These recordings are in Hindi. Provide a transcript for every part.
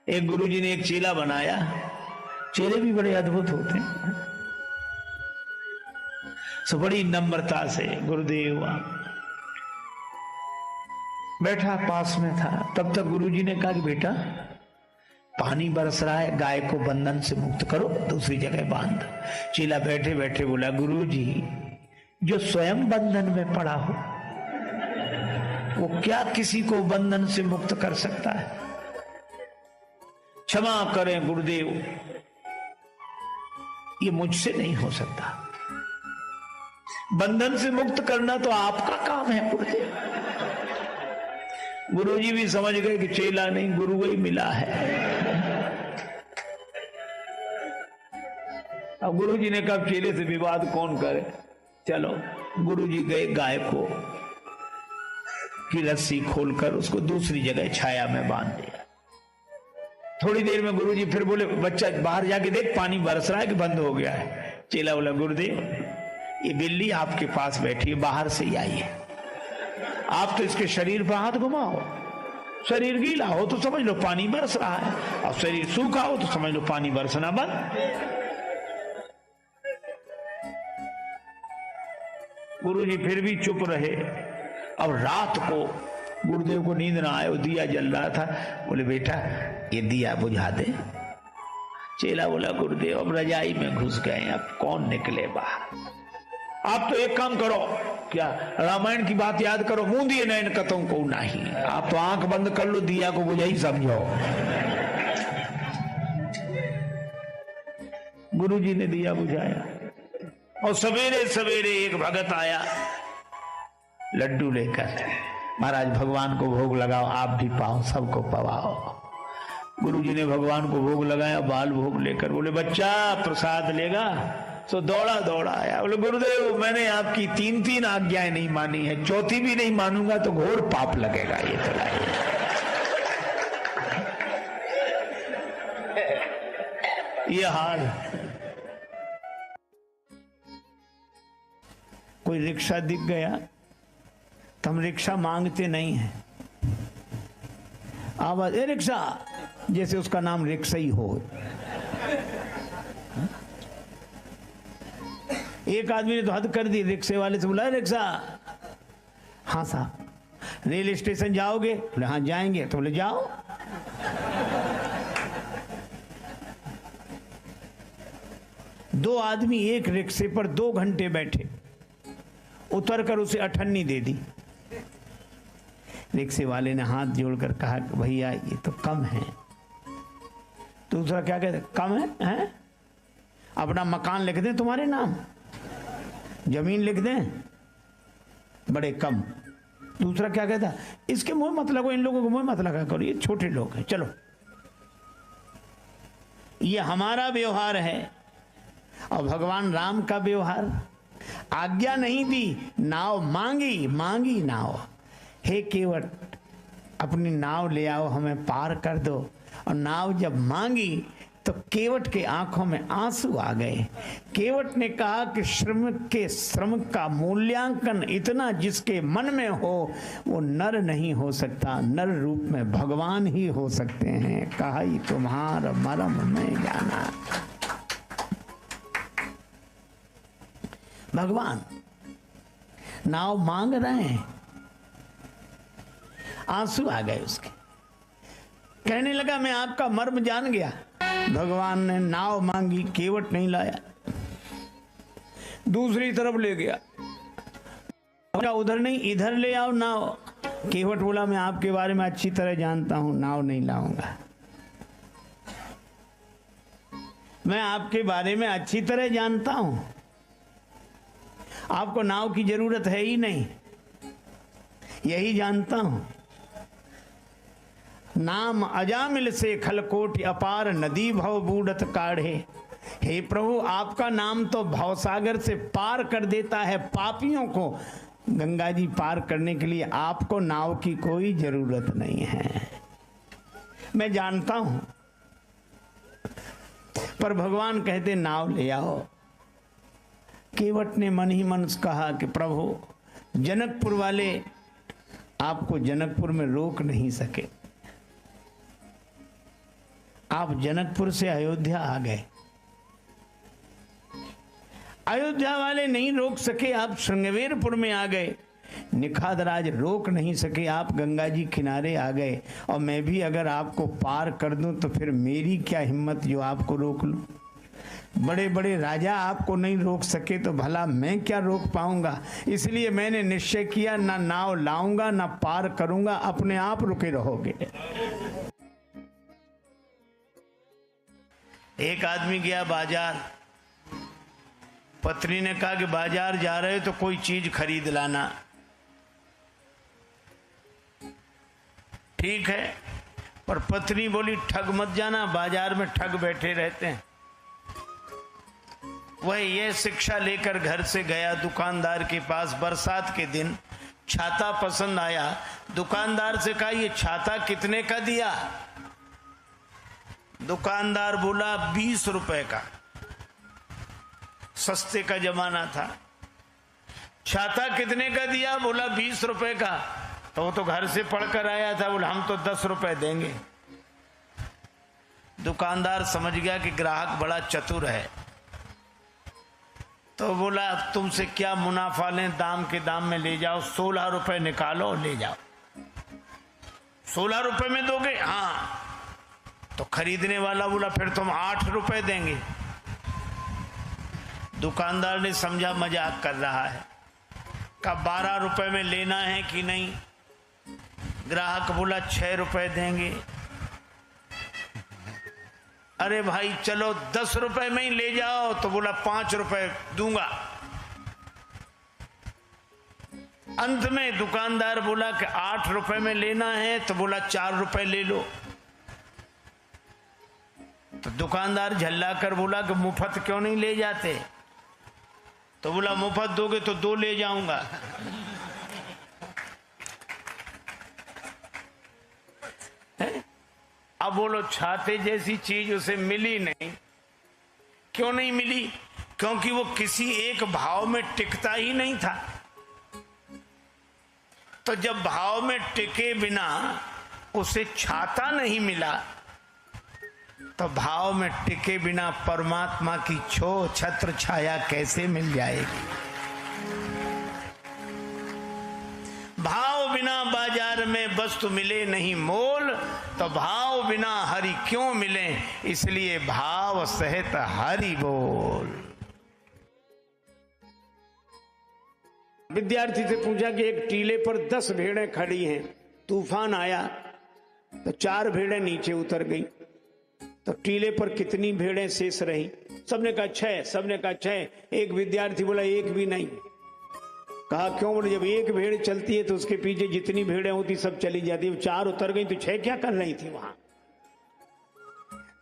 एक गुरुजी ने एक चेला बनाया। चेले भी बड़े अद्भुत होते हैं। सो बड़ी नम्रता से गुरुदेव बैठा पास में था। तब तक गुरुजी ने कहा कि बेटा पानी बरस रहा है, गाय को बंधन से मुक्त करो, दूसरी जगह बांध। चेला बैठे बैठे बोला गुरुजी जो स्वयं बंधन में पड़ा हो वो क्या किसी को बंधन से मुक्त कर सकता है? क्षमा करें गुरुदेव, ये मुझसे नहीं हो सकता। बंधन से मुक्त करना तो आपका काम है गुरुदेव। गुरुजी भी समझ गए कि चेला नहीं गुरु वही मिला है। अब गुरुजी ने कहा चेले से विवाद कौन करे, चलो। गुरुजी गए, गाय को की रस्सी खोलकर उसको दूसरी जगह छाया में बांध दिया। थोड़ी देर में गुरुजी फिर बोले बच्चा बाहर जाके देख पानी बरस रहा है कि बंद हो गया है। चेला बोला गुरुदेव ये बिल्ली आपके पास बैठी है, बाहर से ही आई है। आप तो इसके शरीर पर हाथ घुमाओ, शरीर गीला हो तो समझ लो पानी बरस रहा है, और शरीर सूखा हो तो समझ लो पानी बरसना बंद। गुरुजी फिर भी चुप रहे। अब रात को गुरुदेव को नींद ना आए, दिया जल रहा था। बोले बेटा ये दिया बुझा दे। चेला बोला गुरुदेव अब रजाई में घुस गए, अब कौन निकले बाहर। आप तो एक काम करो, क्या रामायण की बात याद करो, मुंह दिए नयन कतों को नहीं। आप तो आंख बंद कर लो, दिया को बुझा ही समझो। गुरुजी ने दिया बुझाया और सवेरे सवेरे एक भगत आया लड्डू लेकर। महाराज भगवान को भोग लगाओ, आप भी पाओ, सबको पवाओ। गुरुजी ने भगवान को भोग लगाया, बाल भोग लेकर बोले बच्चा प्रसाद लेगा। तो दौड़ा दौड़ा आया, बोले गुरुदेव मैंने आपकी तीन तीन आज्ञाएं नहीं मानी है, चौथी भी नहीं मानूंगा तो घोर पाप लगेगा। ये तो ये हाल। कोई रिक्शा दिख गया तो हम रिक्शा मांगते नहीं है, आवाज ए रिक्शा, जैसे उसका नाम रिक्शा ही हो। एक आदमी ने तो हद कर दी, रिक्शे वाले से बोला रिक्शा। हाँ साहब। रेल स्टेशन जाओगे? बोले हाँ जाएंगे। तो बोले जाओ। दो आदमी एक रिक्शे पर 2 घंटे बैठे, उतर कर उसे अठन्नी दे दी। रिक्शे वाले ने हाथ जोड़कर कहा भैया ये तो कम है। दूसरा क्या कहते कम है? अपना मकान लिख दें तुम्हारे नाम, जमीन लिख दें, बड़े कम। दूसरा क्या कहता इसके मुंह मत लगो, इन लोगों को मुंह मत लगा करो, ये छोटे लोग हैं, चलो। ये हमारा व्यवहार है और भगवान राम का व्यवहार। आज्ञा नहीं दी, नाव मांगी, मांगी नाव। हे केवट अपनी नाव ले आओ, हमें पार कर दो। और नाव जब मांगी तो केवट के आंखों में आंसू आ गए। केवट ने कहा कि श्रम का मूल्यांकन इतना जिसके मन में हो वो नर नहीं हो सकता, नर रूप में भगवान ही हो सकते हैं। कहा ही तुम्हारा मरम नहीं जाना। भगवान नाव मांग रहे हैं, आंसू आ गए उसके। कहने लगा मैं आपका मर्म जान गया। भगवान ने नाव मांगी, केवट नहीं लाया, दूसरी तरफ ले गया। उधर नहीं इधर ले आओ नाव। केवट बोला मैं आपके बारे में अच्छी तरह जानता हूं, नाव नहीं लाऊंगा। मैं आपके बारे में अच्छी तरह जानता हूं, आपको नाव की जरूरत है ही नहीं, यही जानता हूं। नाम अजामिल से खलकोट अपार नदी भव बूढ़त काढ़े। हे प्रभु आपका नाम तो भवसागर से पार कर देता है पापियों को। गंगा जी पार करने के लिए आपको नाव की कोई जरूरत नहीं है, मैं जानता हूं। पर भगवान कहते नाव ले आओ। केवट ने मन ही मन कहा कि प्रभु जनकपुर वाले आपको जनकपुर में रोक नहीं सके, आप जनकपुर से अयोध्या आ गए, अयोध्या वाले नहीं रोक सके, आप श्रृंगवेरपुर में आ गए, निखादराज रोक नहीं सके, आप गंगा जी किनारे आ गए, और मैं भी अगर आपको पार कर दूं तो फिर मेरी क्या हिम्मत जो आपको रोक लूं। बड़े बड़े राजा आपको नहीं रोक सके तो भला मैं क्या रोक पाऊंगा। इसलिए मैंने निश्चय किया, ना नाव लाऊंगा ना पार करूंगा, अपने आप रुके रहोगे। एक आदमी गया बाजार, पत्नी ने कहा कि बाजार जा रहे तो कोई चीज खरीद लाना। ठीक है, पर पत्नी बोली ठग मत जाना, बाजार में ठग बैठे रहते हैं। वह ये शिक्षा लेकर घर से गया दुकानदार के पास। बरसात के दिन छाता पसंद आया, दुकानदार से कहा ये छाता कितने का दिया? दुकानदार बोला 20 रुपए का, सस्ते का जमाना था। छाता कितने का दिया? बोला 20 रुपए का। तो वो तो घर से पढ़कर आया था, बोला हम तो 10 रुपए देंगे। दुकानदार समझ गया कि ग्राहक बड़ा चतुर है, तो बोला अब तुमसे क्या मुनाफा लें, दाम के दाम में ले जाओ, 16 रुपए निकालो ले जाओ। 16 रुपए में दोगे? हाँ। तो खरीदने वाला बोला फिर तुम 8 रुपए देंगे। दुकानदार ने समझा मजाक कर रहा है, का 12 रुपए में लेना है कि नहीं? ग्राहक बोला 6 रुपए देंगे। अरे भाई चलो 10 रुपए में ही ले जाओ, तो बोला 5 रुपए दूंगा। अंत में दुकानदार बोला कि 8 रुपए में लेना है, तो बोला 4 रुपए ले लो। तो दुकानदार झल्ला कर बोला कि मुफ्त क्यों नहीं ले जाते? तो बोला मुफ्त दोगे तो 2 ले जाऊंगा। अब बोलो छाते जैसी चीज उसे मिली नहीं। क्यों नहीं मिली? क्योंकि वो किसी एक भाव में टिकता ही नहीं था। तो जब भाव में टिके बिना उसे छाता नहीं मिला, तो भाव में टिके बिना परमात्मा की छत्र छाया कैसे मिल जाएगी? भाव बिना बाजार में वस्तु मिले नहीं मोल, तो भाव बिना हरि क्यों मिले? इसलिए भाव सहित हरि बोल। विद्यार्थी से पूछा कि एक टीले पर 10 भेड़ें खड़ी हैं, तूफान आया तो 4 भेड़ें नीचे उतर गई, तो टीले पर कितनी भेड़ें शेष रही? सबने कहा 6, सबने कहा 6। एक विद्यार्थी बोला एक भी नहीं। कहा क्यों? बोले जब एक भेड़ चलती है तो उसके पीछे जितनी भेड़ें होती सब चली जाती, 4 उतर गई तो 6 क्या कर रही थी वहां?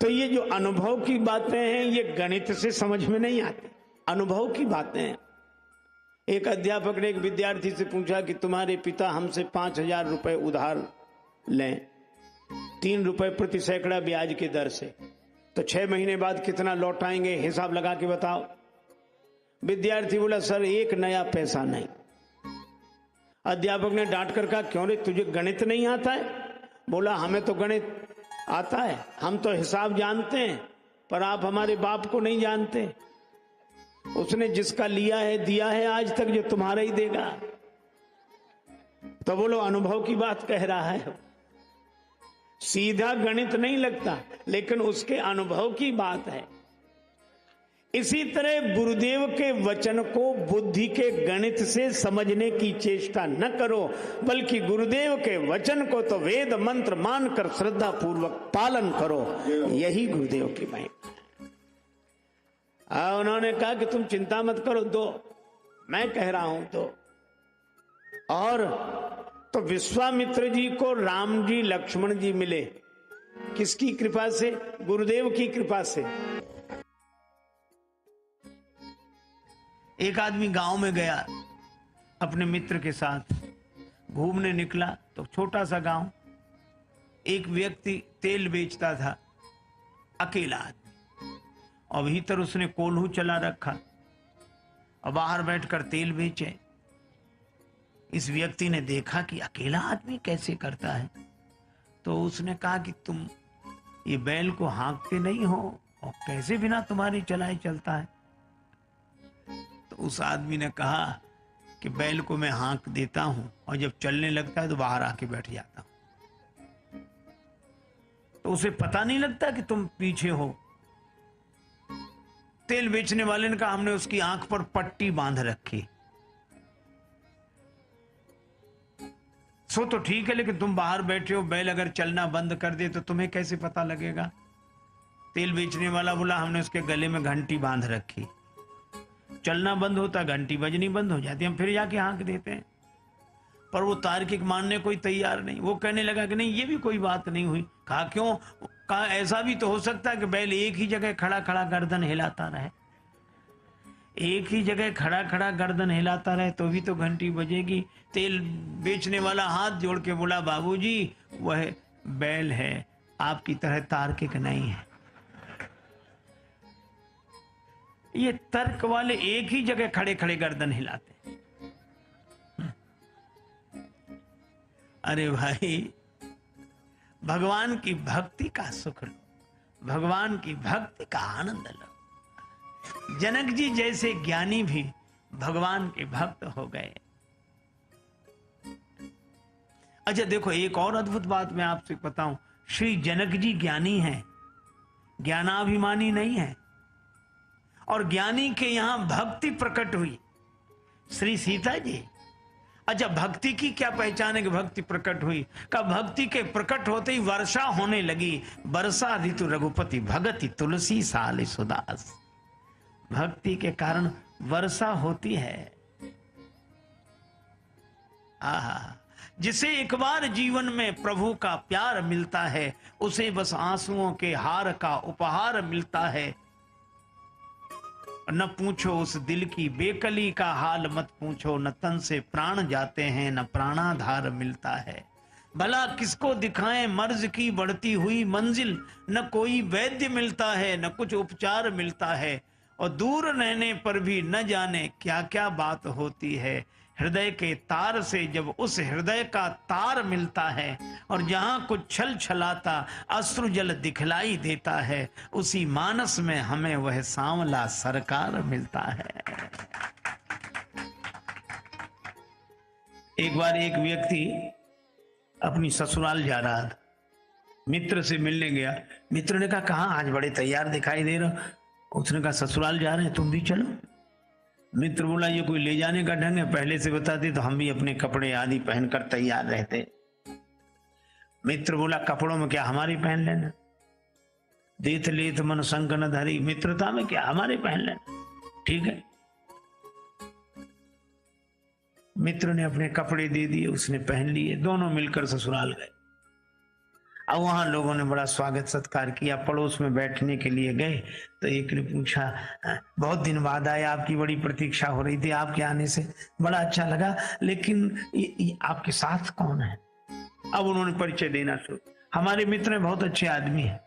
तो ये जो अनुभव की बातें हैं ये गणित से समझ में नहीं आती, अनुभव की बातें हैं। एक अध्यापक ने एक विद्यार्थी से पूछा कि तुम्हारे पिता हमसे 5,000 रुपए उधार लें, 3 रुपए प्रति सैकड़ा ब्याज के दर से, तो 6 महीने बाद कितना लौटाएंगे? हिसाब लगा के बताओ। विद्यार्थी बोला सर 1 नया पैसा नहीं। अध्यापक ने डांट कर कहा क्यों रे, तुझे गणित नहीं आता है? बोला हमें तो गणित आता है, हम तो हिसाब जानते हैं, पर आप हमारे बाप को नहीं जानते। उसने जिसका लिया है दिया है आज तक, जो तुम्हारा ही देगा। तो बोलो अनुभव की बात कह रहा है, सीधा गणित नहीं लगता, लेकिन उसके अनुभव की बात है। इसी तरह गुरुदेव के वचन को बुद्धि के गणित से समझने की चेष्टा न करो, बल्कि गुरुदेव के वचन को तो वेद मंत्र मानकर श्रद्धा पूर्वक पालन करो। यही गुरुदेव की महिमा। उन्होंने कहा कि तुम चिंता मत करो, दो, मैं कह रहा हूं तो। और तो विश्वामित्र जी को राम जी लक्ष्मण जी मिले, किसकी कृपा से? गुरुदेव की कृपा से। एक आदमी गांव में गया, अपने मित्र के साथ घूमने निकला, तो छोटा सा गांव, एक व्यक्ति तेल बेचता था, अकेला आदमी, और भीतर उसने कोल्हू चला रखा और बाहर बैठकर तेल बेचे। इस व्यक्ति ने देखा कि अकेला आदमी कैसे करता है, तो उसने कहा कि तुम ये बैल को हाँकते नहीं हो और कैसे बिना तुम्हारी चलाए चलता है? तो उस आदमी ने कहा कि बैल को मैं हाँक देता हूं और जब चलने लगता है तो बाहर आके बैठ जाता हूं, तो उसे पता नहीं लगता कि तुम पीछे हो। तेल बेचने वाले ने कहा हमने उसकी आंख पर पट्टी बांध रखी। सो तो ठीक है, लेकिन तुम बाहर बैठे हो, बैल अगर चलना बंद कर दे तो तुम्हें कैसे पता लगेगा? तेल बेचने वाला बोला हमने उसके गले में घंटी बांध रखी, चलना बंद होता घंटी बजनी बंद हो जाती, हम फिर जाके हाँक देते हैं। पर वो तार्किक मानने कोई तैयार नहीं। वो कहने लगा कि नहीं, ये भी कोई बात नहीं हुई। कहा क्यों? कहा ऐसा भी तो हो सकता है कि बैल एक ही जगह खड़ा खड़ा गर्दन हिलाता रहे, एक ही जगह खड़ा खड़ा गर्दन हिलाता रहे तो भी तो घंटी बजेगी। तेल बेचने वाला हाथ जोड़ के बोला बाबूजी वह बैल है, आपकी तरह तार्किक नहीं है। ये तर्क वाले एक ही जगह खड़े खड़े गर्दन हिलाते। अरे भाई, भगवान की भक्ति का सुख लो, भगवान की भक्ति का आनंद लो। जनक जी जैसे ज्ञानी भी भगवान के भक्त हो गए। अच्छा देखो, एक और अद्भुत बात मैं आपसे बताऊं। श्री जनक जी ज्ञानी हैं, ज्ञानाभिमानी नहीं है, और ज्ञानी के यहां भक्ति प्रकट हुई। श्री सीता जी, अच्छा भक्ति की क्या पहचान है कि भक्ति प्रकट हुई? का भक्ति के प्रकट होते ही वर्षा होने लगी। वर्षा ऋतु रघुपति भगति तुलसी साल सुदास। भक्ति के कारण वर्षा होती है। आहा, जिसे एक बार जीवन में प्रभु का प्यार मिलता है उसे बस आंसुओं के हार का उपहार मिलता है। न पूछो उस दिल की बेकली का हाल, मत पूछो न तन से प्राण जाते हैं न प्राणाधार मिलता है। भला किसको दिखाएं मर्ज की बढ़ती हुई मंजिल, न कोई वैद्य मिलता है न कुछ उपचार मिलता है, और दूर रहने पर भी न जाने क्या क्या बात होती है। हृदय के तार से जब उस हृदय का तार मिलता है और जहां कुछ छल छलाता अश्रु जल दिखलाई देता है, उसी मानस में हमें वह सांवला सरकार मिलता है। एक बार एक व्यक्ति अपनी ससुराल जा रहा था, मित्र से मिलने गया। मित्र ने कहा कहाँ आज बड़े तैयार दिखाई दे रहे हो? उसने कहा ससुराल जा रहे हैं, तुम भी चलो। मित्र बोला ये कोई ले जाने का ढंग है, पहले से बताते तो हम भी अपने कपड़े आदि पहनकर तैयार रहते। मित्र बोला कपड़ों में क्या हमारे पहन लेना, देत लेत मन संग न धरी, मित्रता में क्या हमारे पहन लेना, ठीक है। मित्र ने अपने कपड़े दे दिए, उसने पहन लिए, दोनों मिलकर ससुराल गए। अब वहां लोगों ने बड़ा स्वागत सत्कार किया। पड़ोस में बैठने के लिए गए तो एक ने पूछा बहुत दिन बाद आए, आपकी बड़ी प्रतीक्षा हो रही थी, आपके आने से बड़ा अच्छा लगा, लेकिन ये आपके साथ कौन है? अब उन्होंने परिचय देना शुरू। हमारे मित्र हैं, बहुत अच्छे आदमी हैं।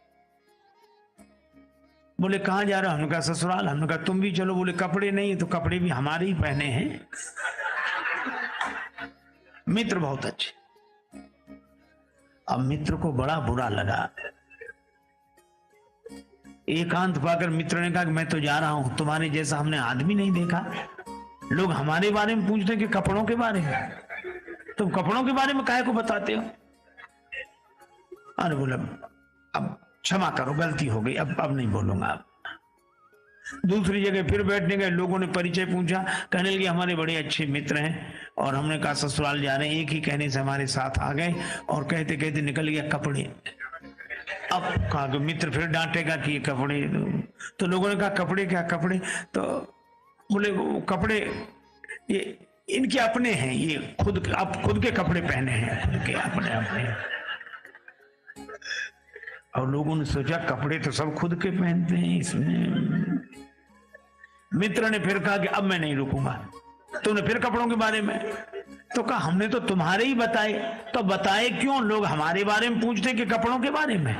बोले कहाँ जा रहे हो? हमने कहा ससुराल। हमने कहा तुम भी चलो। बोले कपड़े नहीं, तो कपड़े भी हमारे ही पहने हैं। मित्र बहुत अच्छे। अब मित्र को बड़ा बुरा लगा। एकांत पाकर मित्र ने कहा कि मैं तो जा रहा हूं, तुम्हारे जैसा हमने आदमी नहीं देखा। लोग हमारे बारे में पूछते कि कपड़ों के बारे में, तुम कपड़ों के बारे में काहे को बताते हो? अरे बोला अब क्षमा करो, गलती हो गई, अब नहीं बोलूंगा। अब दूसरी जगह फिर बैठने गए, लोगों ने परिचय पूछा, कहने लगे हमारे बड़े अच्छे मित्र हैं, और हमने कहा ससुराल जा रहे हैं। एक ही कहने से हमारे साथ आ गए और कहते कहते निकल गया कपड़े। अब कहा कि मित्र फिर डांटेगा कि ये कपड़े, तो लोगों ने कहा कपड़े क्या कपड़े? तो बोले वो कपड़े ये इनके अपने हैं, ये खुद आप खुद के कपड़े पहने हैं, खुद के अपने अपने। और लोगों ने सोचा कपड़े तो सब खुद के पहनते हैं इसमें। मित्र ने फिर कहा कि अब मैं नहीं रुकूंगा। तुमने फिर कपड़ों के बारे में तो कहा हमने तो तुम्हारे ही बताए। तो बताए क्यों? लोग हमारे बारे में पूछते कि कपड़ों के बारे में।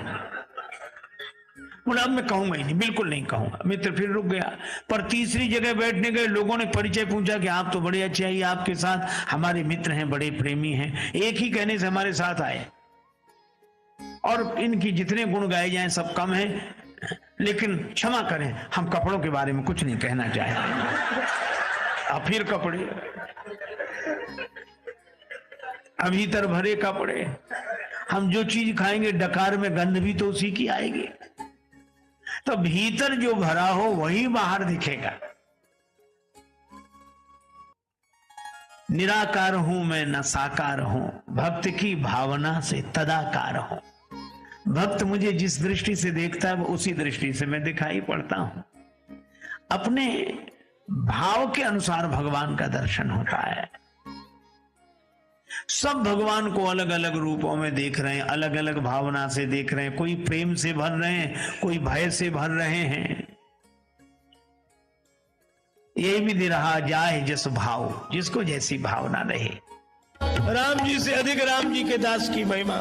बोला अब मैं कहूंगा ही नहीं, बिल्कुल नहीं कहूंगा। मित्र फिर रुक गया। पर तीसरी जगह बैठने गए, लोगों ने परिचय पूछा कि आप तो बड़े अच्छे आइए, आपके साथ हमारे मित्र हैं, बड़े प्रेमी हैं, एक ही कहने से हमारे साथ आए। और इनकी जितने गुण गाए जाएं सब कम है, लेकिन क्षमा करें, हम कपड़ों के बारे में कुछ नहीं कहना चाहते। अब फिर कपड़े, अभी तर भरे कपड़े, हम जो चीज खाएंगे डकार में गंध भी तो उसी की आएगी। तो भीतर जो भरा हो वही बाहर दिखेगा। निराकार हूं मैं न साकार हूं, भक्त की भावना से तदाकार हूं। भक्त मुझे जिस दृष्टि से देखता है वो उसी दृष्टि से मैं दिखाई पड़ता हूं। अपने भाव के अनुसार भगवान का दर्शन होता है। सब भगवान को अलग अलग रूपों में देख रहे हैं, अलग अलग भावना से देख रहे हैं। कोई प्रेम से भर रहे हैं, कोई भय से भर रहे हैं। यही भी दे रहा जाए जस भाव, जिसको जैसी भावना रहे। राम जी से अधिक राम जी के दास की महिमा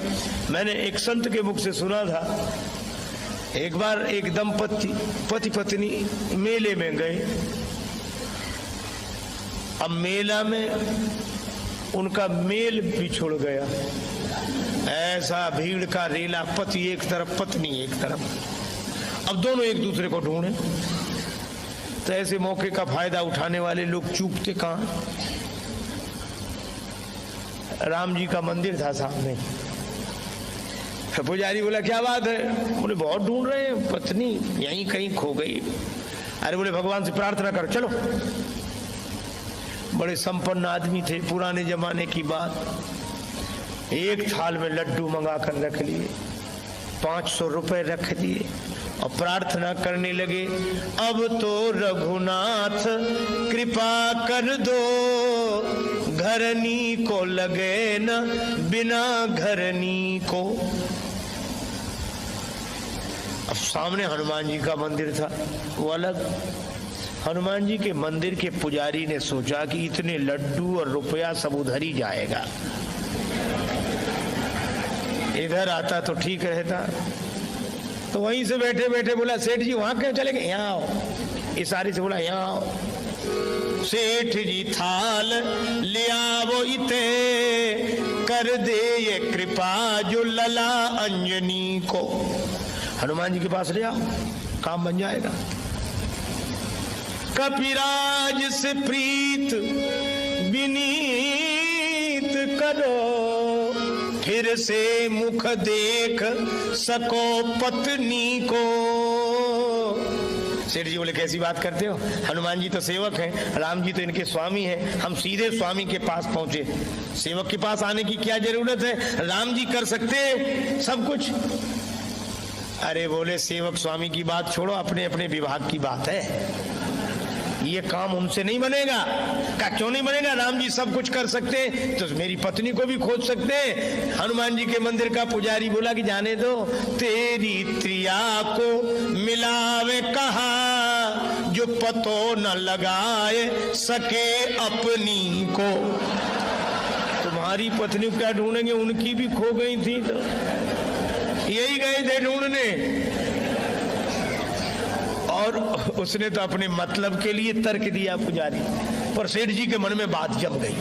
मैंने एक संत के मुख से सुना था। एक बार एक दंपति पति पत्नी मेले में गए। अब मेला में उनका मेल बिछुड़ गया। ऐसा भीड़ का रेला, पति एक तरफ पत्नी एक तरफ। अब दोनों एक दूसरे को ढूंढे। तो ऐसे मौके का फायदा उठाने वाले लोग चूकते कहां। राम जी का मंदिर था सामने। पुजारी बोला क्या बात है? बोले बहुत ढूंढ रहे हैं, पत्नी यहीं कहीं खो गई। अरे बोले भगवान से प्रार्थना करो, चलो। बड़े संपन्न आदमी थे, पुराने जमाने की बात। एक थाल में लड्डू मंगा कर रख लिए, 500 रुपए रख दिए और प्रार्थना करने लगे, अब तो रघुनाथ कृपा कर दो, घरनी को लगे न बिना घरनी को। अब सामने हनुमान जी का मंदिर था, वो अलग। हनुमान जी के मंदिर के पुजारी ने सोचा कि इतने लड्डू और रुपया सब उधर ही जाएगा, इधर आता तो ठीक रहता। तो वहीं से बैठे बैठे बोला, सेठ जी वहां क्यों चले गए? यहाँ आओ। इशारे से बोला यहाँ आओ। सेठ जी थाल ले आओ इते, कर दे ये कृपा जो लला अंजनी को। हनुमान जी के पास ले आओ, काम बन जाएगा। कपिराज से प्रीत विनीत करो, फिर से मुख देख सको पत्नी को। सेठ जी बोले कैसी बात करते हो? हनुमान जी तो सेवक हैं, राम जी तो इनके स्वामी हैं। हम सीधे स्वामी के पास पहुंचे, सेवक के पास आने की क्या जरूरत है? राम जी कर सकते सब कुछ। अरे बोले सेवक स्वामी की बात छोड़ो, अपने अपने विभाग की बात है, ये काम उनसे नहीं बनेगा। क्या क्यों नहीं बनेगा? राम जी सब कुछ कर सकते तो मेरी पत्नी को भी खोज सकते। हनुमान जी के मंदिर का पुजारी बोला कि जाने दो, तेरी त्रिया को मिलावे कहा, जो पतो न लगाए सके अपनी को। तुम्हारी पत्नी क्या ढूंढेंगे, उनकी भी खो गई थी तो यही गए थे ढूंढने। और उसने तो अपने मतलब के लिए तर्क दिया पुजारी, पर सेठ जी के मन में बात जम गई।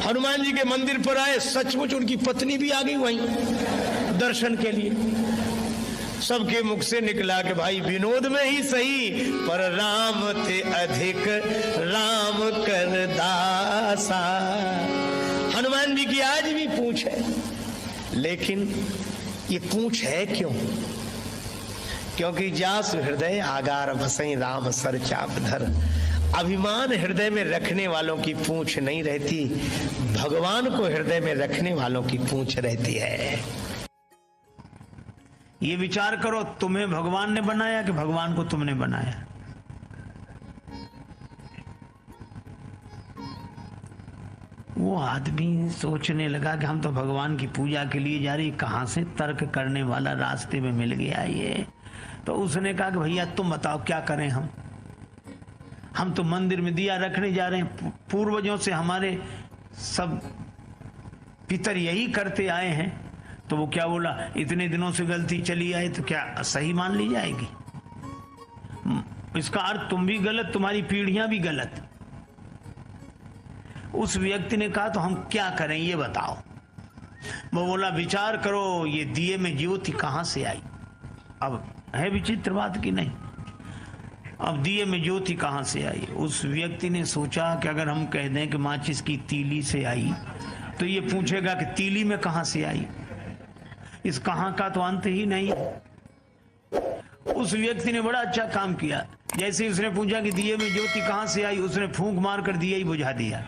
हनुमान जी के मंदिर पर आए, सचमुच उनकी पत्नी भी आ गई वहीं दर्शन के लिए। सबके मुख से निकला कि भाई विनोद में ही सही, पर राम ते अधिक राम कर दासा। हनुमान जी की आज भी पूछ है, लेकिन ये पूछ है क्यों? क्योंकि जास हृदय आगार बसई राम सर चाप धर। अभिमान हृदय में रखने वालों की पूंछ नहीं रहती, भगवान को हृदय में रखने वालों की पूंछ रहती है। ये विचार करो, तुम्हें भगवान ने बनाया कि भगवान को तुमने बनाया? वो आदमी सोचने लगा कि हम तो भगवान की पूजा के लिए जा रही, कहां से तर्क करने वाला रास्ते में मिल गया ये। तो उसने कहा कि भैया तुम बताओ क्या करें हम तो मंदिर में दिया रखने जा रहे हैं, पूर्वजों से हमारे सब पितर यही करते आए हैं। तो वो क्या बोला, इतने दिनों से गलती चली आई तो क्या सही मान ली जाएगी? इसका अर्थ तुम भी गलत, तुम्हारी पीढ़ियां भी गलत। उस व्यक्ति ने कहा तो हम क्या करें ये बताओ। वो बोला विचार करो ये दिए में ज्योति कहां से आई। अब है विचित्र बात की नहीं, अब दिए में ज्योति कहां से आई। उस व्यक्ति ने सोचा कि अगर हम कह दें कि माचिस की तीली से आई तो ये पूछेगा कि तीली में कहां से आई, इस कहां का तो अंत ही नहीं है। उस व्यक्ति ने बड़ा अच्छा काम किया। जैसे ही उसने पूछा कि दिए में ज्योति कहां से आई, उसने फूंक मार कर दिया ही बुझा दिया।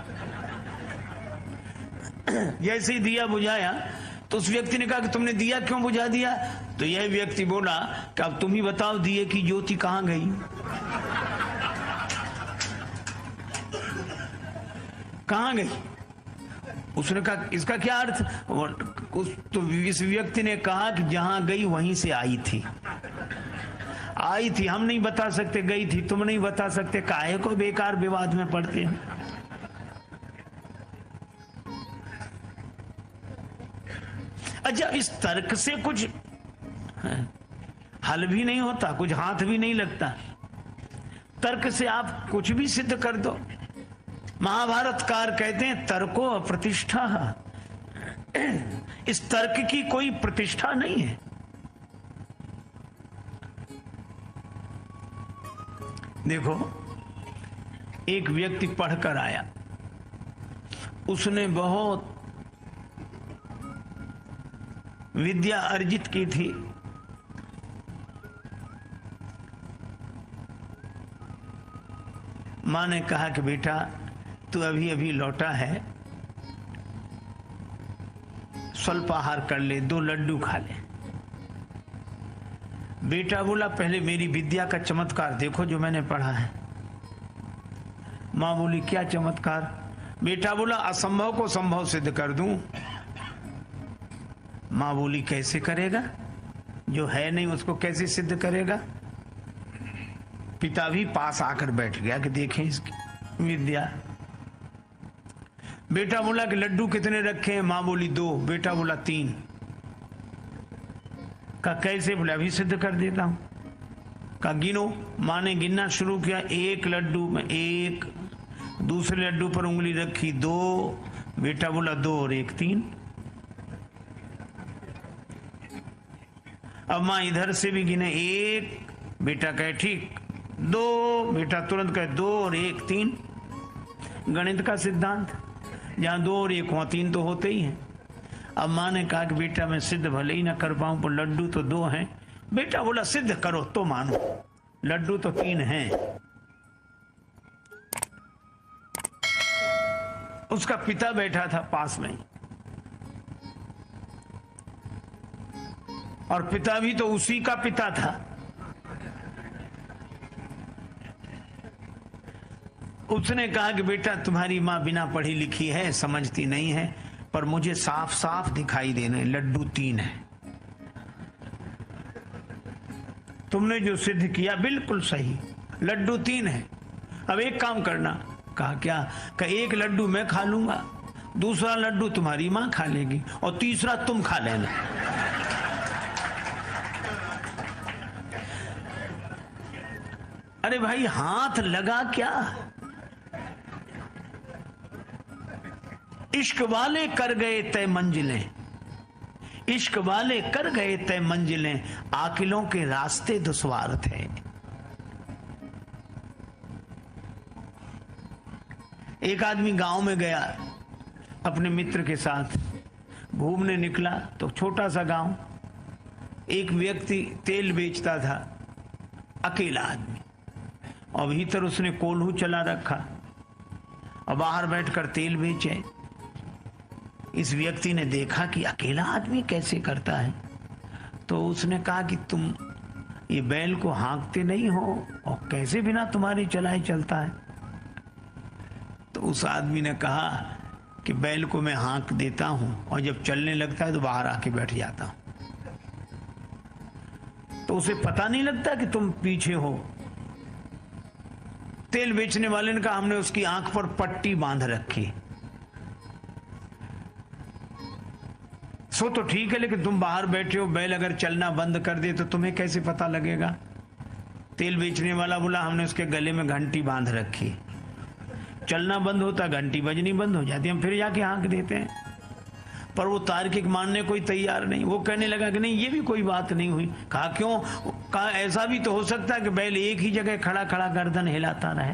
जैसे ही दिया बुझाया तो उस व्यक्ति ने कहा कि तुमने दिया क्यों बुझा दिया। तो यह व्यक्ति बोला कि अब तुम ही बताओ दिए की ज्योति कहां गई। कहां गई? उसने कहा इसका क्या अर्थ। तो इस व्यक्ति ने कहा कि जहां गई वहीं से आई थी। आई थी हम नहीं बता सकते, गई थी तुम नहीं बता सकते, काहे को बेकार विवाद में पड़ते हैं। अच्छा, इस तर्क से कुछ हल भी नहीं होता, कुछ हाथ भी नहीं लगता। तर्क से आप कुछ भी सिद्ध कर दो। महाभारतकार कहते हैं तर्को अप्रतिष्ठा। इस तर्क की कोई प्रतिष्ठा नहीं है। देखो, एक व्यक्ति पढ़कर आया, उसने बहुत विद्या अर्जित की थी। मां ने कहा कि बेटा तू अभी अभी लौटा है, स्वल्पाहार कर ले, 2 लड्डू खा ले। बेटा बोला पहले मेरी विद्या का चमत्कार देखो जो मैंने पढ़ा है। मां बोली क्या चमत्कार? बेटा बोला असंभव को संभव सिद्ध कर दूं। मां बोली कैसे करेगा, जो है नहीं उसको कैसे सिद्ध करेगा। पिता भी पास आकर बैठ गया कि देखें इसकी विद्या। बेटा बोला कि लड्डू कितने रखे हैं। मां बोली 2। बेटा बोला 3। का कैसे? बोले अभी सिद्ध कर देता हूं। का गिनो। मां ने गिनना शुरू किया। 1 लड्डू में 1, दूसरे लड्डू पर उंगली रखी 2। बेटा बोला 2 और 1 3। अब मां इधर से भी गिने 1। बेटा कहे ठीक 2। बेटा तुरंत कहे 2 और 1 3। गणित का सिद्धांत, जहां 2 और 1 वहां 3 तो होते ही हैं। अब मां ने कहा कि बेटा मैं सिद्ध भले ही ना कर पाऊं पर लड्डू तो 2 हैं। बेटा बोला सिद्ध करो तो मानो, लड्डू तो 3 हैं। उसका पिता बैठा था पास में, और पिता भी तो उसी का पिता था। उसने कहा कि बेटा तुम्हारी मां बिना पढ़ी लिखी है, समझती नहीं है, पर मुझे साफ साफ दिखाई देने लड्डू 3 है। तुमने जो सिद्ध किया बिल्कुल सही, लड्डू 3 है। अब एक काम करना। कहा क्या? कि 1 लड्डू मैं खा लूंगा, दूसरा लड्डू तुम्हारी मां खा लेगी और तीसरा तुम खा लेना। अरे भाई हाथ लगा क्या? इश्क वाले कर गए तय मंजिलें, इश्क वाले कर गए तय मंजिलें, आकिलों के रास्ते दुश्वार थे। एक आदमी गांव में गया, अपने मित्र के साथ घूमने निकला तो छोटा सा गांव, एक व्यक्ति तेल बेचता था, अकेला आदमी, और भीतर उसने कोल्हू चला रखा और बाहर बैठकर तेल बेचे। इस व्यक्ति ने देखा कि अकेला आदमी कैसे करता है, तो उसने कहा कि तुम ये बैल को हाँकते नहीं हो और कैसे बिना तुम्हारी चलाए चलता है। तो उस आदमी ने कहा कि बैल को मैं हाँक देता हूं और जब चलने लगता है तो बाहर आके बैठ जाता हूं, तो उसे पता नहीं लगता कि तुम पीछे हो। तेल बेचने वाले ने कहा हमने उसकी आंख पर पट्टी बांध रखी। सो तो ठीक है, लेकिन तुम बाहर बैठे हो, बैल अगर चलना बंद कर दे तो तुम्हें कैसे पता लगेगा। तेल बेचने वाला बोला हमने उसके गले में घंटी बांध रखी, चलना बंद होता घंटी बजनी बंद हो जाती, हम फिर जाके हाँक देते हैं। पर वो तार्किक मानने कोई तैयार नहीं। वो कहने लगा कि नहीं, ये भी कोई बात नहीं हुई। कहा क्यों? कहा ऐसा भी तो हो सकता है कि बैल एक ही जगह खड़ा खड़ा गर्दन हिलाता रहे,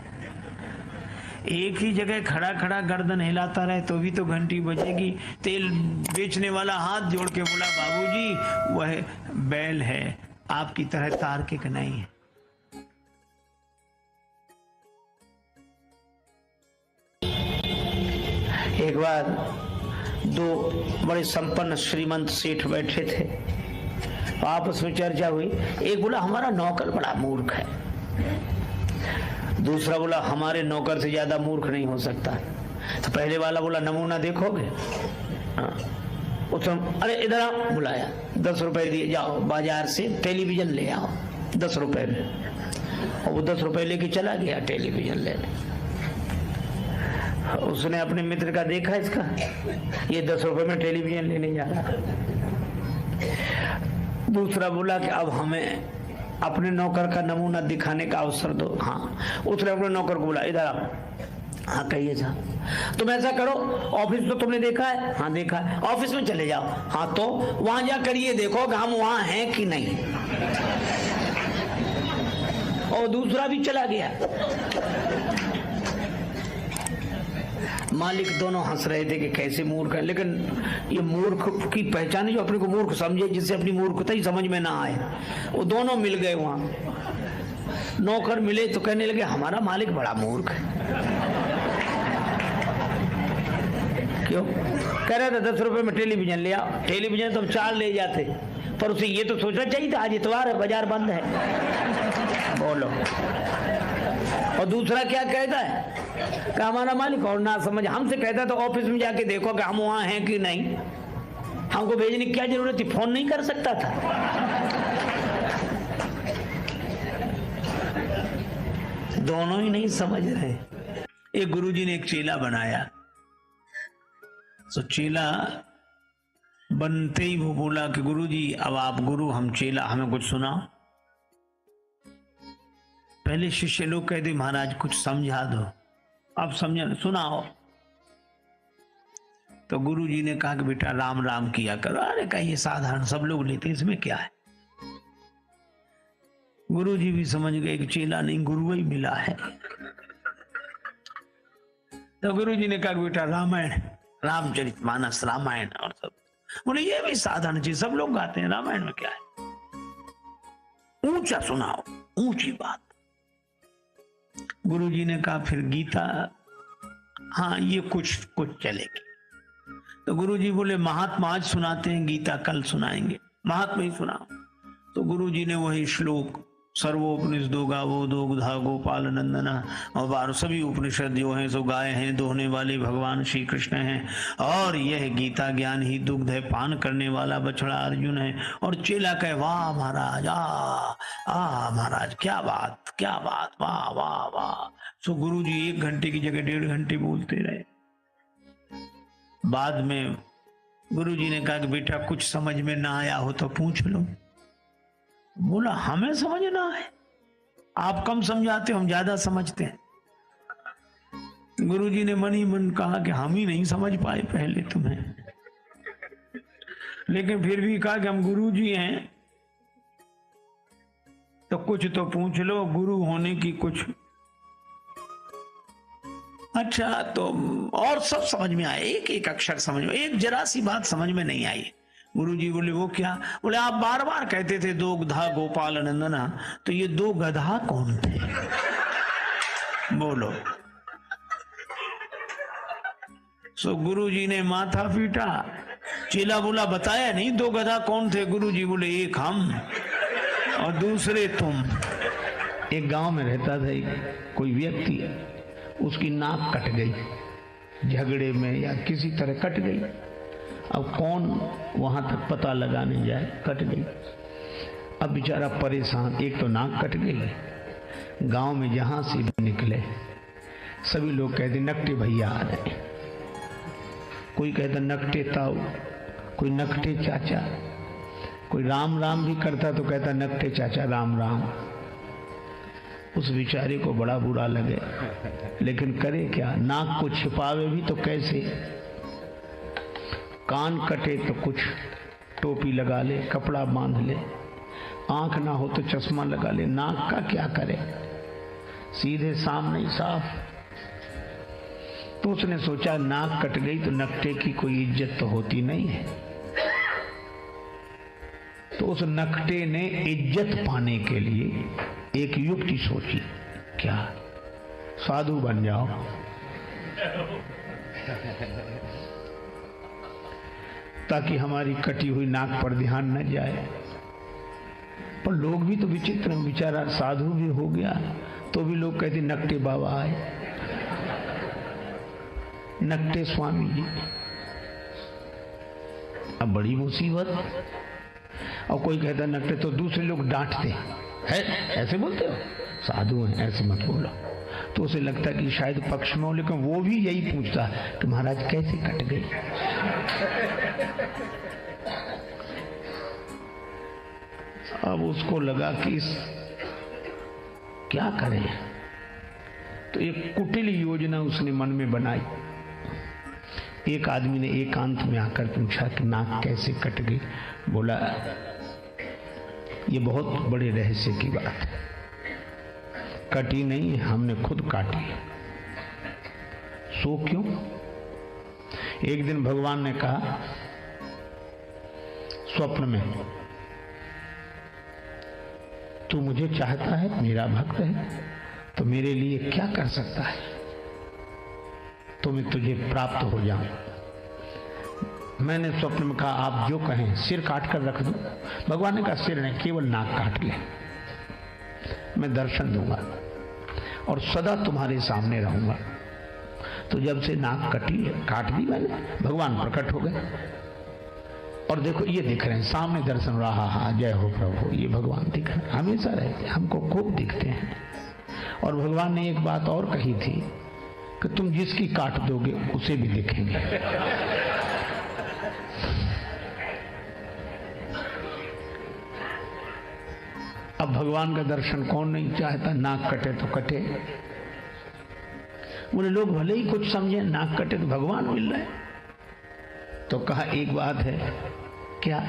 एक ही जगह खड़ा खड़ा गर्दन हिलाता रहे तो भी तो घंटी बजेगी। तेल बेचने वाला हाथ जोड़ के बोला, बाबूजी वह बैल है, आपकी तरह तार्किक नहीं है। एक बार दो बड़े संपन्न श्रीमंत सेठ बैठे थे, आपस में चर्चा हुई। एक बोला हमारा नौकर बड़ा मूर्ख है, दूसरा बोला हमारे नौकर से ज्यादा मूर्ख नहीं हो सकता। तो पहले वाला बोला नमूना देखोगे? हाँ। अरे इधर आओ, बुलाया, 10 रुपए दिए, जाओ बाजार से टेलीविजन ले आओ 10 रुपए में। और वो 10 रुपए लेके चला गया टेलीविजन लेने। उसने अपने मित्र का देखा, इसका ये 10 रुपए में टेलीविजन लेने जा रहा। दूसरा बोला कि अब हमें अपने नौकर का नमूना दिखाने का अवसर दो। हाँ, उसने अपने नौकर को बोला, इधर आओ। हाँ कहिए साहब। तुम ऐसा करो, ऑफिस तो तुमने देखा है? हाँ देखा है। ऑफिस में चले जाओ। हाँ तो वहां जाकर ये देखो कि हम वहां हैं कि नहीं। और दूसरा भी चला गया। मालिक दोनों हंस रहे थे कि कैसे मूर्ख है, लेकिन ये मूर्ख की पहचान जो अपने को मूर्ख समझे, जिससे अपनी मूर्खता ही समझ में ना आए, वो दोनों मिल गए वहां। नौकर मिले तो कहने लगे हमारा मालिक बड़ा मूर्ख है। क्यों? कह रहा था 10 रुपए में टेलीविजन ले आओ। टेलीविजन तो हम 4 ले जाते, पर उसे ये तो सोचना चाहिए था आज इतवार है, बाजार बंद है। बोलो। और दूसरा क्या कहता है कि हमारा मालिक और ना समझ, हमसे कहता तो ऑफिस में जाके देखो कि हम वहां हैं कि नहीं। हमको भेजने की क्या जरूरत थी? फोन नहीं कर सकता था? दोनों ही नहीं समझ रहे। एक गुरुजी ने एक चेला बनाया, तो चेला बनते ही वो बोला कि गुरुजी अब आप गुरु, हम चेला, हमें कुछ सुनाओ। पहले शिष्य लोग कहते महाराज कुछ समझा दो, अब समझा, सुनाओ। तो गुरुजी ने कहा कि बेटा राम राम किया करो। अरे कहिए साधारण सब लोग लेते, इसमें क्या है। गुरुजी भी समझ गए कि चेला नहीं गुरु ही मिला है। तो गुरुजी ने कहा कि बेटा रामायण, रामचरितमानस, रामायण और सब। बोले ये भी साधारण चीज, सब लोग गाते हैं, रामायण में क्या है। ऊंचा सुनाओ, ऊंची बात। गुरुजी ने कहा फिर गीता, हाँ ये कुछ चलेगी। तो गुरुजी बोले महात्मा आज सुनाते हैं, गीता कल सुनाएंगे, महात्मा ही सुनाओ। तो गुरुजी ने वही श्लोक सर्वोपनिषदो गावो दुग्धा गोपाल नंदना और 12 सभी उपनिषद जो हैं सो गाय हैं, दोहने वाले भगवान श्री कृष्ण हैं। और यह गीता ज्ञान ही दुग्ध है, पान करने वाला बछड़ा अर्जुन है। और चेला कहे वाह महाराज, आ महाराज क्या बात, क्या बात, वाह वाह वाह। सो गुरुजी 1 घंटे की जगह 1.5 घंटे बोलते रहे। बाद में गुरुजी ने कहा कि बेटा कुछ समझ में ना आया हो तो पूछ लो। बोला हमें समझना है, आप कम समझाते हो, हम ज्यादा समझते हैं। गुरुजी ने मन ही मन कहा कि हम ही नहीं समझ पाए पहले तुम्हें, लेकिन फिर भी कहा कि हम गुरुजी हैं तो कुछ तो पूछ लो, गुरु होने की कुछ। अच्छा तो और सब समझ में आया, एक एक अक्षर समझ में, एक जरा सी बात समझ में नहीं आई। गुरुजी बोले वो क्या? बोले आप बार बार कहते थे दुग्धा गोपाल नंदना, तो ये 2 गधा कौन थे? बोलो। सो गुरुजी ने माथा पीटा। चेला बोला बताया नहीं 2 गधा कौन थे? गुरुजी बोले एक हम और दूसरे तुम। एक गांव में रहता था एक कोई व्यक्ति, उसकी नाक कट गई, झगड़े में या किसी तरह कट गई। अब कौन वहां तक पता लगाने जाए, कट गई। अब बेचारा परेशान, एक तो नाक कट गई। गांव में जहां से भी निकले सभी लोग कहते नकटे भैया आ रहे, कोई कहता नकटे ताऊ, कोई नकटे चाचा, कोई राम राम भी करता तो कहता नकटे चाचा राम राम। उस बेचारे को बड़ा बुरा लगे, लेकिन करे क्या, नाक को छिपावे भी तो कैसे। कान कटे तो कुछ टोपी लगा ले, कपड़ा बांध ले, आंख ना हो तो चश्मा लगा ले, नाक का क्या करे, सीधे सामने ही साफ। तो उसने सोचा नाक कट गई तो नकटे की कोई इज्जत तो होती नहीं है। तो उस नकटे ने इज्जत पाने के लिए एक युक्ति सोची, क्या, साधु बन जाओ। ताकि हमारी कटी हुई नाक पर ध्यान न जाए। पर लोग भी तो विचित्र हैं, बेचारा साधु भी हो गया तो भी लोग कहते नकटे बाबा आए, नकटे स्वामी जी। अब बड़ी मुसीबत। और कोई कहता नकटे तो दूसरे लोग डांटते हैं, ऐसे बोलते हो, साधु हैं ऐसे मत बोलो। तो उसे लगता कि शायद पक्ष में हो, लेकिन वो भी यही पूछता कि महाराज कैसे कट गई। अब उसको लगा कि क्या करें, तो एक कुटिल योजना उसने मन में बनाई। एक आदमी ने एकांत में आकर पूछा कि नाक कैसे कट गई। बोला ये बहुत बड़े रहस्य की बात है, कटी नहीं है, हमने खुद काटी है। सो क्यों? एक दिन भगवान ने कहा स्वप्न में, तू मुझे चाहता है, मेरा भक्त है, तो मेरे लिए क्या कर सकता है तो मैं तुझे प्राप्त हो जाऊं। मैंने स्वप्न में कहा आप जो कहें, सिर काट कर रख दूं। भगवान ने कहा सिर नहीं, केवल नाक काट ले, मैं दर्शन दूंगा और सदा तुम्हारे सामने रहूंगा। तो जब से नाक काट दी मैंने, भगवान प्रकट हो गए। और देखो ये दिख रहे हैं सामने, दर्शन रहा, हा जय हो प्रभु, ये भगवान दिख रहे हैं, हमेशा रहते, हमको खूब दिखते हैं। और भगवान ने एक बात और कही थी कि तुम जिसकी काट दोगे उसे भी दिखेंगे। अब भगवान का दर्शन कौन नहीं चाहता, नाक कटे तो कटे। बोले लोग भले ही कुछ समझे, नाक कटे तो भगवान मिल रहे। तो कहा एक बात है, क्या,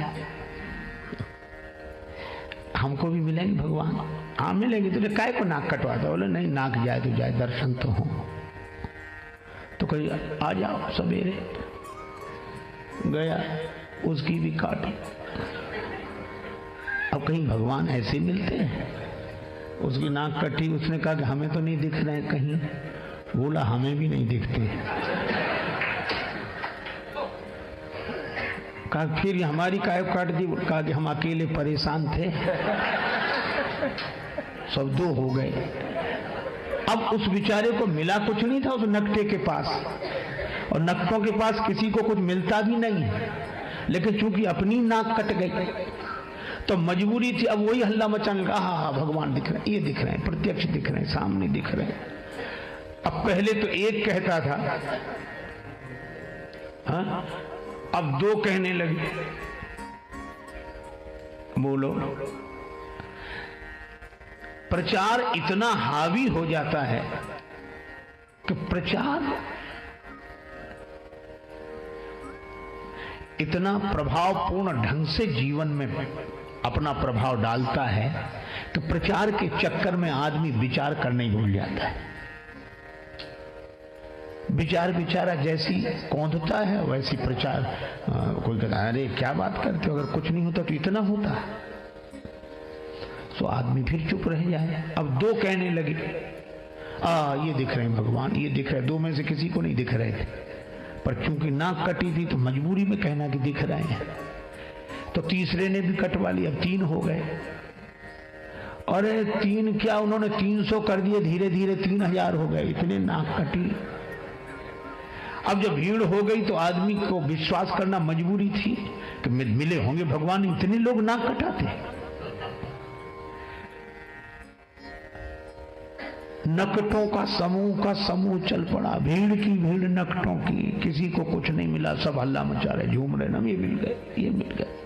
हमको भी मिलेंगे भगवान? हाँ मिलेंगे। तुझे काय को नाक कटवाता? बोले नहीं, नाक जाए तो जाए, दर्शन तो हो। तो कही आ जाओ सवेरे। गया, उसकी भी काटी। अब कहीं भगवान ऐसे मिलते हैं? उसकी नाक कटी, उसने कहा कि हमें तो नहीं दिख रहे हैं कहीं। बोला हमें भी नहीं दिखते। कहा फिर हमारी काय काट दी? कहा कि हम अकेले परेशान थे, सब दो हो गए। अब उस बेचारे को मिला कुछ नहीं था उस नकटे के पास, और नकटों के पास किसी को कुछ मिलता भी नहीं, लेकिन चूंकि अपनी नाक कट गई तो मजबूरी थी। अब वही हल्ला मचाने लगा, हाँ भगवान दिख रहे हैं, ये दिख रहे हैं, प्रत्यक्ष दिख रहे हैं, सामने दिख रहे हैं। अब पहले तो एक कहता था, हाँ, अब दो कहने लगे। बोलो, प्रचार इतना हावी हो जाता है कि प्रचार इतना प्रभावपूर्ण ढंग से जीवन में अपना प्रभाव डालता है कि प्रचार के चक्कर में आदमी विचार करना ही भूल जाता है। विचार बेचारा जैसी कौंधता है वैसी प्रचार। कोई कहता है अरे क्या बात करते हो, अगर कुछ नहीं होता तो इतना होता। तो आदमी फिर चुप रह जाए। अब दो कहने लगे, ये दिख रहे हैं भगवान, ये दिख रहे हैं। दो में से किसी को नहीं दिख रहे थे, पर चूंकि नाक कटी थी तो मजबूरी में कहना कि दिख रहे हैं। तो तीसरे ने भी कटवा लिया, अब 3 हो गए। अरे 3 क्या, उन्होंने 300 कर दिए, धीरे धीरे 3000 हो गए, इतने नाक कटी। अब जब भीड़ हो गई तो आदमी को विश्वास करना मजबूरी थी कि मिले होंगे भगवान, इतने लोग नाक कटाते। नकटों का समूह चल पड़ा, भीड़ की भीड़ नकटों की, किसी को कुछ नहीं मिला, सब हल्ला मचा रहे, झूम रहे, ना ये मिल गए, ये मिल गए।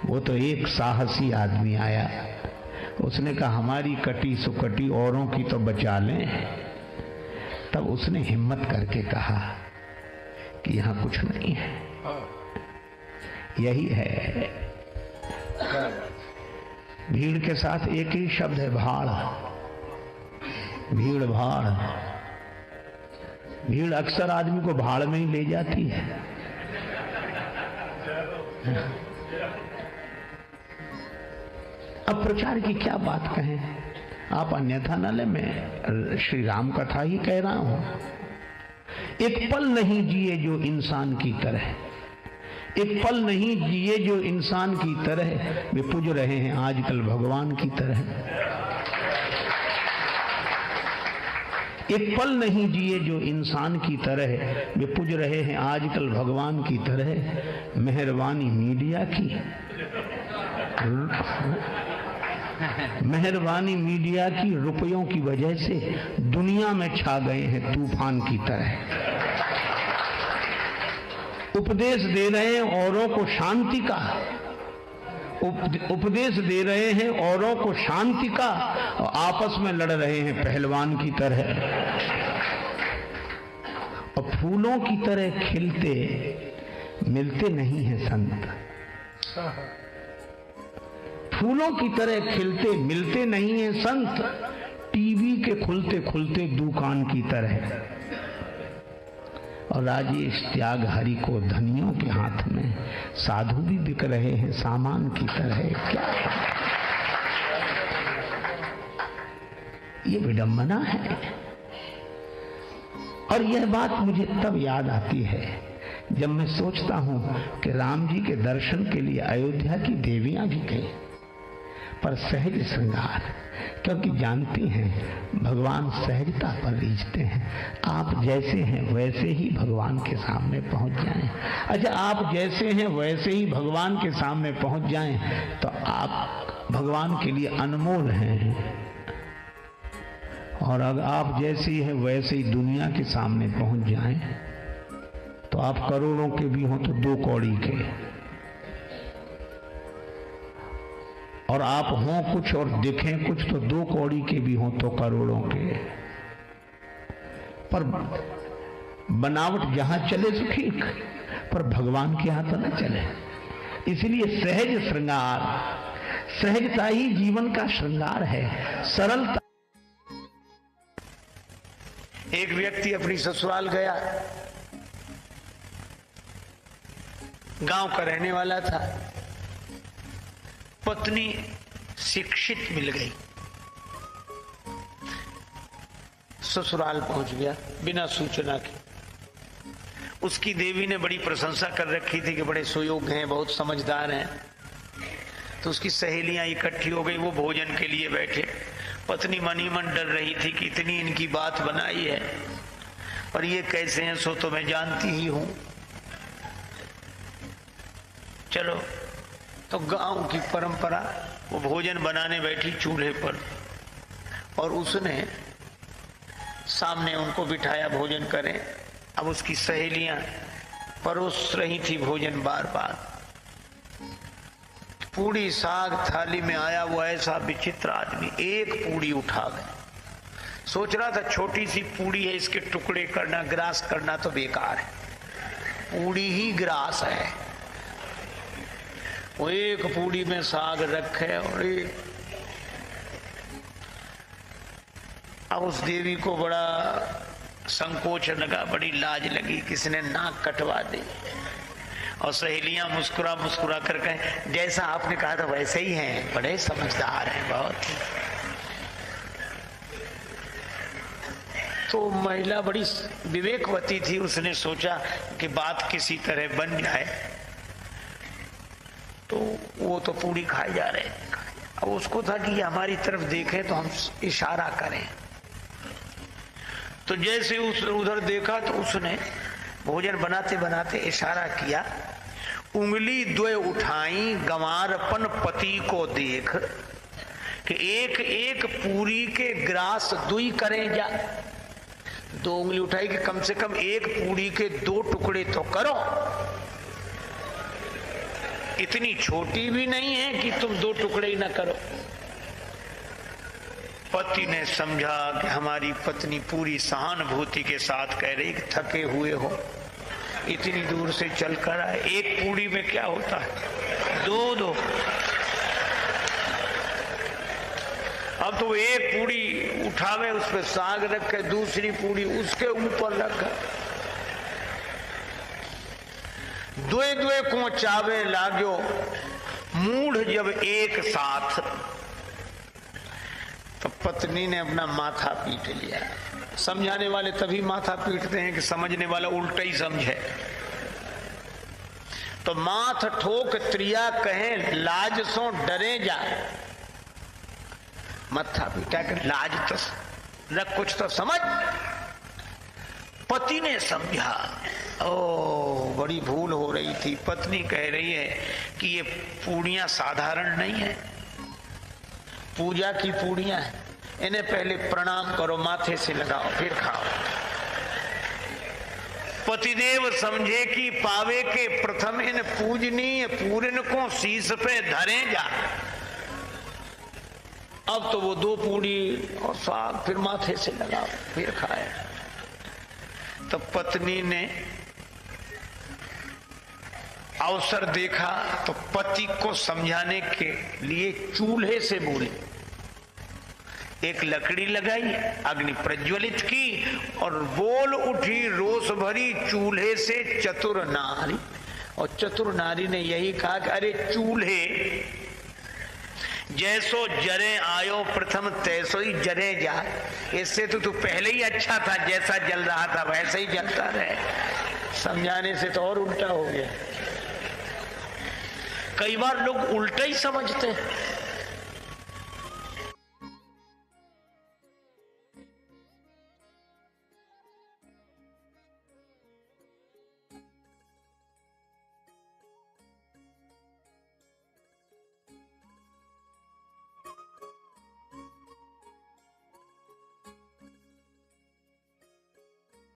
वो तो एक साहसी आदमी आया, उसने कहा हमारी कटी सुकटी औरों की तो बचा लें। तब उसने हिम्मत करके कहा कि यहाँ कुछ नहीं है, यही है। भीड़ के साथ एक ही शब्द है, भाड़। भीड़ भाड़। भीड़ अक्सर आदमी को भाड़ में ही ले जाती है। अब प्रचार की क्या बात कहें, आप अन्यथा न ले, मैं श्री राम कथा ही कह रहा हूं। एक पल नहीं जिए जो इंसान की तरह, एक पल नहीं जिए जो इंसान की तरह, वे पूज रहे हैं आजकल भगवान की तरह। एक पल नहीं जिए जो इंसान की तरह, वे पूज रहे हैं आजकल भगवान की तरह। मेहरबानी मीडिया की, मेहरबानी मीडिया की, रुपयों की वजह से दुनिया में छा गए हैं तूफान की तरह। उपदेश दे रहे हैं औरों को शांति का, उपदेश दे रहे हैं औरों को शांति का, और आपस में लड़ रहे हैं पहलवान की तरह। और फूलों की तरह खिलते मिलते नहीं हैं संत, फूलों की तरह खिलते मिलते नहीं हैं संत, टीवी के खुलते खुलते दुकान की तरह। और राजेश त्याग हरि को धनियों के हाथ में, साधु भी बिक रहे हैं सामान की तरह। क्या ये विडंबना है। और यह बात मुझे तब याद आती है जब मैं सोचता हूं कि राम जी के दर्शन के लिए अयोध्या की देवियां भी गई, पर सहज श्रृंगार, क्योंकि जानती हैं भगवान सहजता पर रीझते हैं। आप जैसे हैं वैसे ही भगवान के सामने पहुंच जाएं। अच्छा, आप जैसे हैं वैसे ही भगवान के सामने पहुंच जाएं तो आप भगवान के लिए अनमोल हैं। और अगर आप जैसे ही हैं वैसे ही दुनिया के सामने पहुंच जाएं तो आप करोड़ों के भी हों तो 2 कौड़ी के, और आप हों कुछ और दिखें कुछ तो 2 कौड़ी के भी हों तो करोड़ों के। पर बनावट जहां चले सुखी, पर भगवान के हाथ न चले। इसलिए सहज श्रृंगार, सहजता ही जीवन का श्रृंगार है, सरलता। एक व्यक्ति अपनी ससुराल गया, गांव का रहने वाला था। पत्नी शिक्षित मिल गई, ससुराल पहुंच गया बिना सूचना के। उसकी देवी ने बड़ी प्रशंसा कर रखी थी कि बड़े सुयोग्य हैं, बहुत समझदार हैं। तो उसकी सहेलियां इकट्ठी हो गई, वो भोजन के लिए बैठे। पत्नी मनी मन डर रही थी कि इतनी इनकी बात बनाई है और ये कैसे हैं, सो तो मैं जानती ही हूं। चलो, तो गांव की परंपरा, वो भोजन बनाने बैठी चूल्हे पर, और उसने सामने उनको बिठाया भोजन करें। अब उसकी सहेलियां परोस रही थी भोजन बार बार। पूड़ी साग थाली में आया, वो ऐसा विचित्र आदमी एक पूड़ी उठा गया। सोच रहा था छोटी सी पूड़ी है, इसके टुकड़े करना, ग्रास करना तो बेकार है, पूड़ी ही ग्रास है। वो एक पूड़ी में साग रखे और एक। अब उस देवी को बड़ा संकोच लगा, बड़ी लाज लगी, किसने नाक कटवा दी। और सहेलियां मुस्कुरा मुस्कुरा कर कहे, जैसा आपने कहा था वैसे ही हैं, बड़े समझदार हैं बहुत। तो महिला बड़ी विवेकवती थी, उसने सोचा कि बात किसी तरह बन जाए। तो वो तो पूरी खाए जा रहे। अब उसको था कि हमारी तरफ देखें तो हम इशारा करें। तो जैसे उसने उधर देखा तो उसने भोजन बनाते बनाते इशारा किया, उंगली द्वय उठाई गंवारपन पति को देख, कि एक एक पूरी के ग्रास दुई करें जा। 2 उंगली उठाई कि कम से कम एक पूरी के 2 टुकड़े तो करो। इतनी छोटी भी नहीं है कि तुम 2 टुकड़े ही ना करो। पति ने समझा कि हमारी पत्नी पूरी सहानुभूति के साथ कह रही कि थके हुए हो, इतनी दूर से चल कर आए, एक पूड़ी में क्या होता है, दो। अब तो एक पूड़ी उठावे, उस पर साग रखे, दूसरी पूड़ी उसके ऊपर रखा, दुए को चावे लाग्यो मूढ़ जब एक साथ। तो पत्नी ने अपना माथा पीट लिया। समझाने वाले तभी माथा पीटते हैं कि समझने वाला उल्टा ही समझे। तो माथ ठोक त्रिया कहे लाज सो डरे जा। माथा पीटा कि लाज तो न कुछ तो समझ। पति ने समझा, ओ बड़ी भूल हो रही थी। पत्नी कह रही है कि ये पूड़ियां साधारण नहीं है, पूजा की पूड़ियां हैं, इन्हें पहले प्रणाम करो, माथे से लगाओ, फिर खाओ। पतिदेव समझे कि पावे के प्रथम इन पूजनीय पूरन को शीश पे धरे जा। अब तो वो 2 पूड़ी और साग फिर माथे से लगाओ, फिर खाए। तो पत्नी ने अवसर देखा तो पति को समझाने के लिए चूल्हे से बोली। एक लकड़ी लगाई, अग्नि प्रज्वलित की और बोल उठी रोष भरी चूल्हे से चतुर नारी। और चतुर नारी ने यही कहा कि अरे चूल्हे, जैसो जरे आयो प्रथम तैसो ही जरे जा। इससे तो तू पहले ही अच्छा था, जैसा जल रहा था वैसे ही जलता रहे। समझाने से तो और उल्टा हो गया। कई बार लोग उल्टा ही समझते हैं।